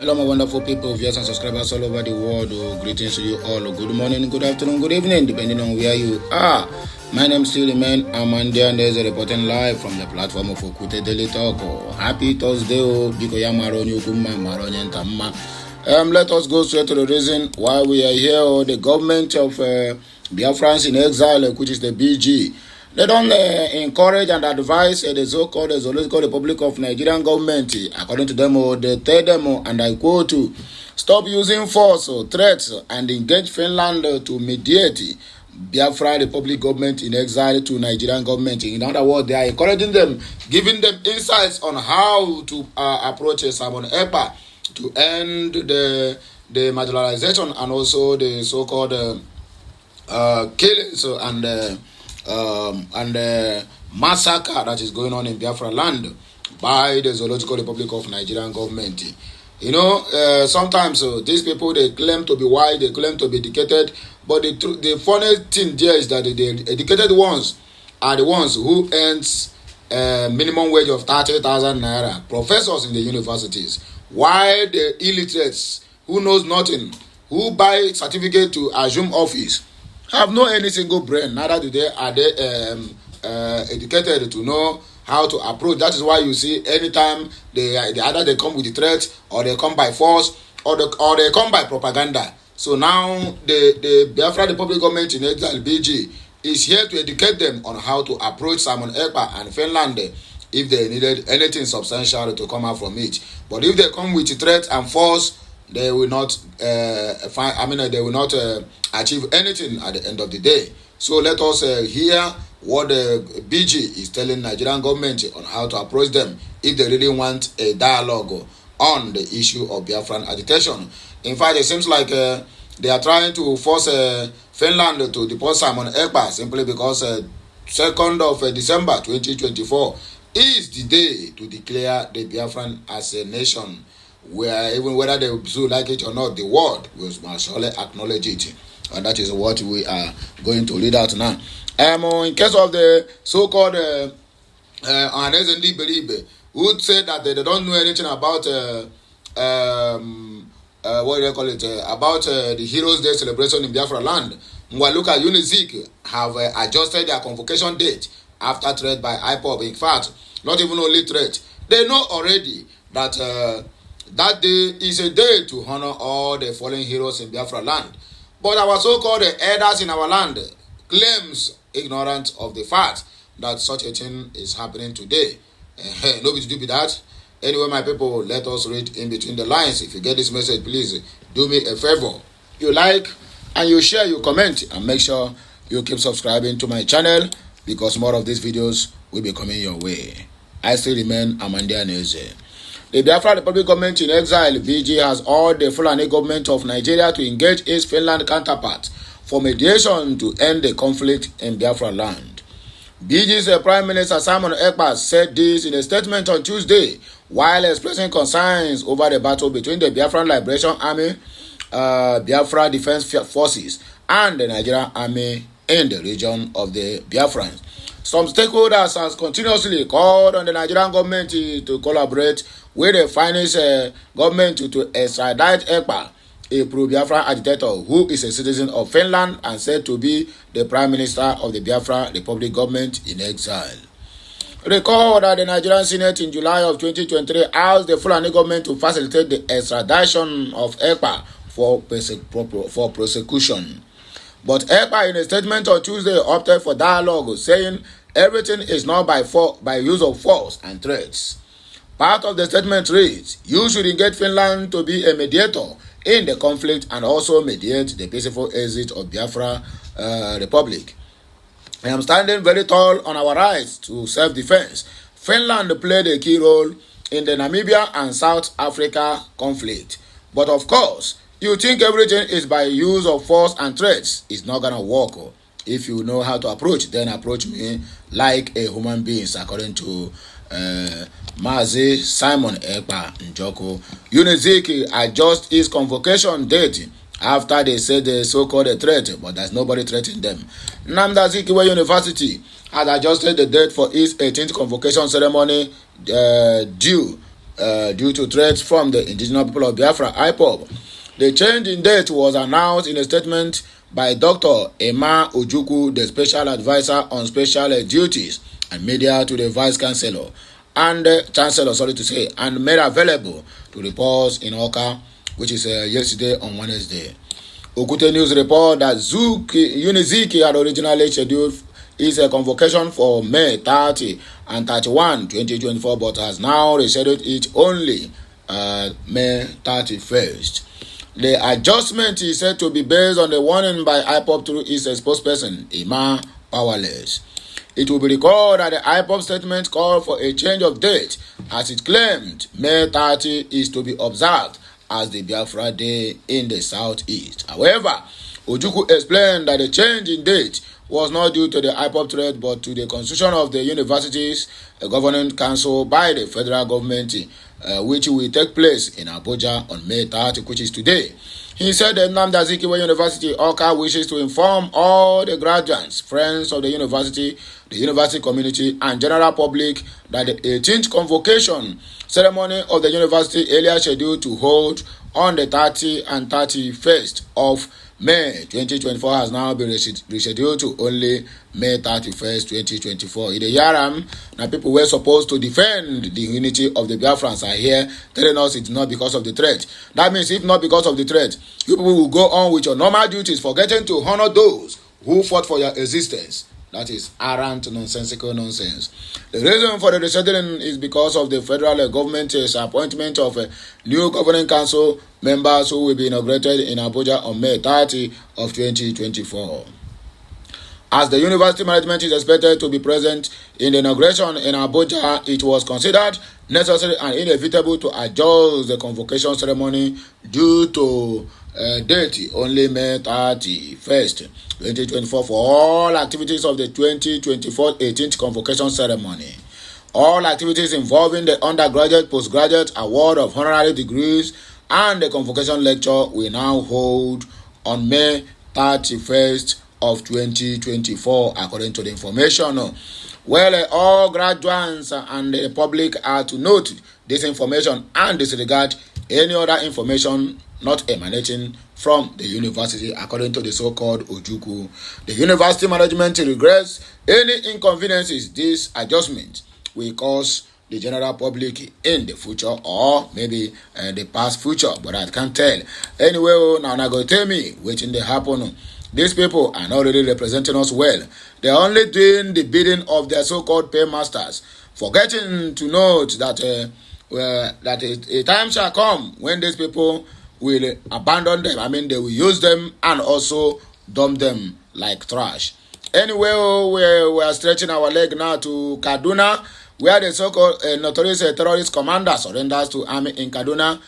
Hello, my wonderful people, viewers and subscribers all over the world. Greetings to you all. Good morning, good afternoon, good evening, depending on where you are. My name still remains Amandia, and there's a reporting live from the platform of Okute Daily Talk. Happy Thursday, let us go straight to the reason why we are here. The government of Biafrans in exile, which is the BRGIE. They don't encourage and advise the so-called Zoological Republic of Nigerian government. According to them, they tell them, and I quote, stop using force or threats and engage Finland to mediate Biafra Republic government in exile to Nigerian government. In other words, they are encouraging them, giving them insights on how to approach Simon Ekpa to end the marginalization and also the so-called killings and massacre that is going on in Biafra land by the Zoological Republic of Nigerian government. You know, sometimes these people, they claim to be white, they claim to be educated, but the funny thing there is that the educated ones are the ones who earns minimum wage of 30,000 naira, professors in the universities, while the illiterates who knows nothing, who buy certificate to assume office, have no any single brain. Neither are they educated to know how to approach. That is why you see anytime they either they come with the threat, or they come by force, or they come by propaganda. So now the Biafra Republic government in exile, BRGIE, is here to educate them on how to approach Simon Ekpa and Finland if they needed anything substantial to come out from it. But if they come with threat and force, they will not they will not achieve anything at the end of the day. So let us hear what the BRGIE is telling Nigerian government on how to approach them if they really want a dialogue on the issue of Biafran agitation. In fact, it seems like they are trying to force Finland to deport Simon Ekpa simply because 2nd of December 2024 is the day to declare the Biafran as a nation, where even whether they Zuu like it or not, the world will surely acknowledge it. And that is what we are going to read out now. In case of the so-called Anezende Beribe, who said that they don't know anything about what do they call it, about the Heroes Day celebration in Biafra land. Mwaluka Unizik have adjusted their convocation date after threat by IPOB. In fact, not even only threat, they know already that that day is a day to honor all the fallen heroes in Biafra land. But our so-called elders in our land claims ignorant of the fact that such a thing is happening today. Nobody to do with that. Anyway, my people, let us read in between the lines. If you get this message, please do me a favor. You like and you share, you comment, and make sure you keep subscribing to my channel, because more of these videos will be coming your way. I still remain Amandia Neze. The Biafra Republic government in exile, BRGIE, has urged the Fulani government of Nigeria to engage its Finland counterpart for mediation to end the conflict in Biafra land. BRGIE's Prime Minister Simon Ekpa said this in a statement on Tuesday while expressing concerns over the battle between the Biafran Liberation Army, Biafra Defense Forces, and the Nigerian Army in the region of the Biafrans. Some stakeholders have continuously called on the Nigerian government to collaborate with the finance government to extradite Ekpa, a pro-Biafra agitator who is a citizen of Finland and said to be the Prime Minister of the Biafra Republic government in exile. Recall that the Nigerian Senate in July of 2023 asked the Fulani government to facilitate the extradition of Ekpa for prosecution. But Ekpa, in a statement on Tuesday, opted for dialogue, saying everything is not by use of force and threats. Part of the statement reads, "You should engage Finland to be a mediator in the conflict and also mediate the peaceful exit of Biafra Republic. I am standing very tall on our rights to self-defense. Finland played a key role in the Namibia and South Africa conflict. But of course, you think everything is by use of force and threats. It's not gonna work. If you know how to approach, then approach me like a human being," according to Mazi Simon Ekpa Njoko. Unizik adjust his convocation date after they said the so-called threat, but there's nobody threatening them. Nnamdi Azikiwe University has adjusted the date for its 18th convocation ceremony due due to threats from the indigenous people of Biafra, IPOB. The change in date was announced in a statement by Dr. Emma Ojukwu, the special advisor on special duties and media to the vice chancellor and chancellor, and made available to reports in Oka, which is yesterday on Wednesday. Okute News report that Zuu Govt had originally scheduled is a convocation for May 30 and 31, 2024, but has now rescheduled it only May 31st. The adjustment is said to be based on the warning by IPOB through its spokesperson, Emma Powerless. It will be recalled that the IPOB statement called for a change of date, as it claimed May 30 is to be observed as the Biafra Day in the southeast. However, Ojukwu explained that the change in date was not due to the IPOB threat but to the constitution of the university's governing council by the federal government, which will take place in Abuja on May 30, which is today. He said the Nnamdi Azikiwe University, Awka, wishes to inform all the graduates, friends of the university community, and general public that the 18th convocation ceremony of the university earlier scheduled to hold on the 30th and 31st of May 2024 has now been rescheduled to only May 31st, 2024. In the Yaram, now people were supposed to defend the unity of the Biafrans are here telling us it's not because of the threat. That means if not because of the threat, you people will go on with your normal duties, forgetting to honor those who fought for your existence. That is arrant, nonsensical nonsense. The reason for the rescheduling is because of the federal government's appointment of new governing council members who will be inaugurated in Abuja on May 30 of 2024. As the university management is expected to be present in the inauguration in Abuja, it was considered necessary and inevitable to adjust the convocation ceremony due to date only May 31st, 2024 for all activities of the 2024 18th convocation ceremony. All activities involving the undergraduate, postgraduate, award of honorary degrees, and the convocation lecture will now hold on May 31st of 2024, according to the information. Well, all graduates and the public are to note this information and disregard any other information not emanating from the university, according to the so-called Ojukwu. The university management regrets any inconveniences this adjustment will cause the general public in the future or maybe the past future, but I can't tell. Anyway, now go tell me waiting to happen. These people are not really representing us well. They are only doing the bidding of their so-called paymasters, forgetting to note that a time shall come when these people will abandon them. I mean, they will use them and also dump them like trash. Anyway, we are stretching our leg now to Kaduna, where the so-called notorious terrorist commander surrenders to army in Kaduna.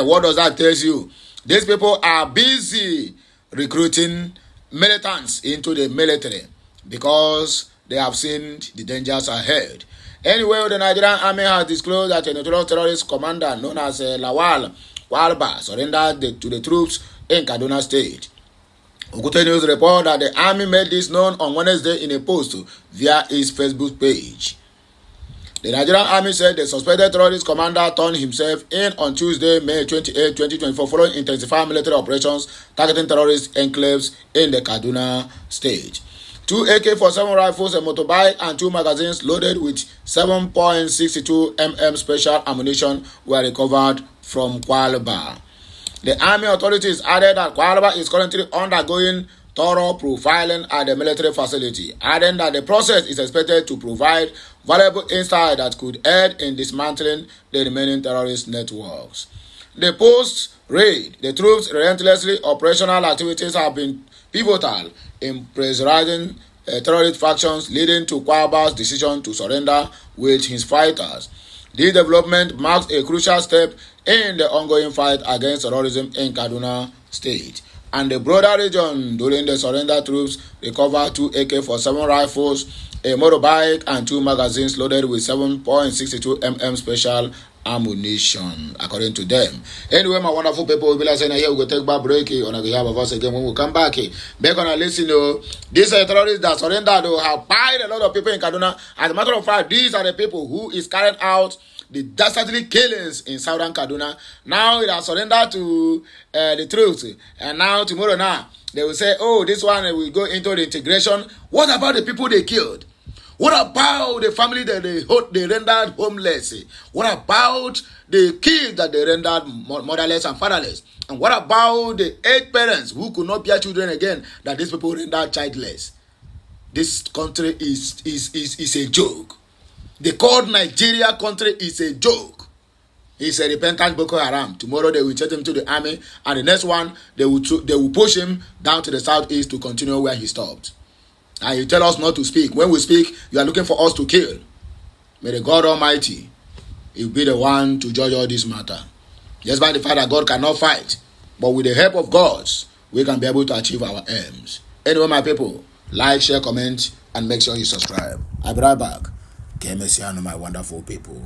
What does that tell you? These people are busy recruiting militants into the military because they have seen the dangers ahead. Anyway, the Nigerian army has disclosed that a notorious terrorist commander known as Lawal Walba surrendered to the troops in Kaduna State. Okute News report that the army made this known on Wednesday in a post via its Facebook page. The Nigerian army said the suspected terrorist commander turned himself in on Tuesday, May 28, 2024, following intensified military operations targeting terrorist enclaves in the Kaduna State. 2 AK-47 rifles, a motorbike, and 2 magazines loaded with 7.62 mm special ammunition were recovered from Kwalaba. The army authorities added that Kwalaba is currently undergoing thorough profiling at the military facility, adding that the process is expected to provide valuable insight that could aid in dismantling the remaining terrorist networks. The post-raid, the troops' relentlessly operational activities have been pivotal in pressurizing terrorist factions, leading to Kwalaba's decision to surrender with his fighters. This development marks a crucial step in the ongoing fight against terrorism in Kaduna State and the broader region. During the surrender, troops recovered 2 AK-47 rifles, a motorbike, and 2 magazines loaded with 7.62 mm special ammunition, according to them. Anyway, my wonderful people, we'll be like saying, here we go take back break on behalf of us again when we come back. Back on our listen, these terrorists that surrendered have pied a lot of people in Kaduna. As a matter of fact, these are the people who is carrying out the dastardly killings in southern Kaduna. Now it has surrendered to the truth. And now, tomorrow now, they will say, oh, this one will go into the integration. What about the people they killed? What about the family that they rendered homeless? What about the kids that they rendered motherless and fatherless? And what about the 8 parents who could not bear children again that these people rendered childless? This country is a joke. The called Nigeria country is a joke. He's a repentant Boko Haram. Tomorrow they will take him to the army, and the next one they will push him down to the southeast to continue where he stopped. And you tell us not to speak. When we speak, you are looking for us to kill. May the God Almighty, He will be the one to judge all this matter. Despite the fact that God cannot fight, but with the help of God, we can be able to achieve our aims. Anyway, my people, like, share, comment, and make sure you subscribe. I'll be right back. Kemesiano, my wonderful people.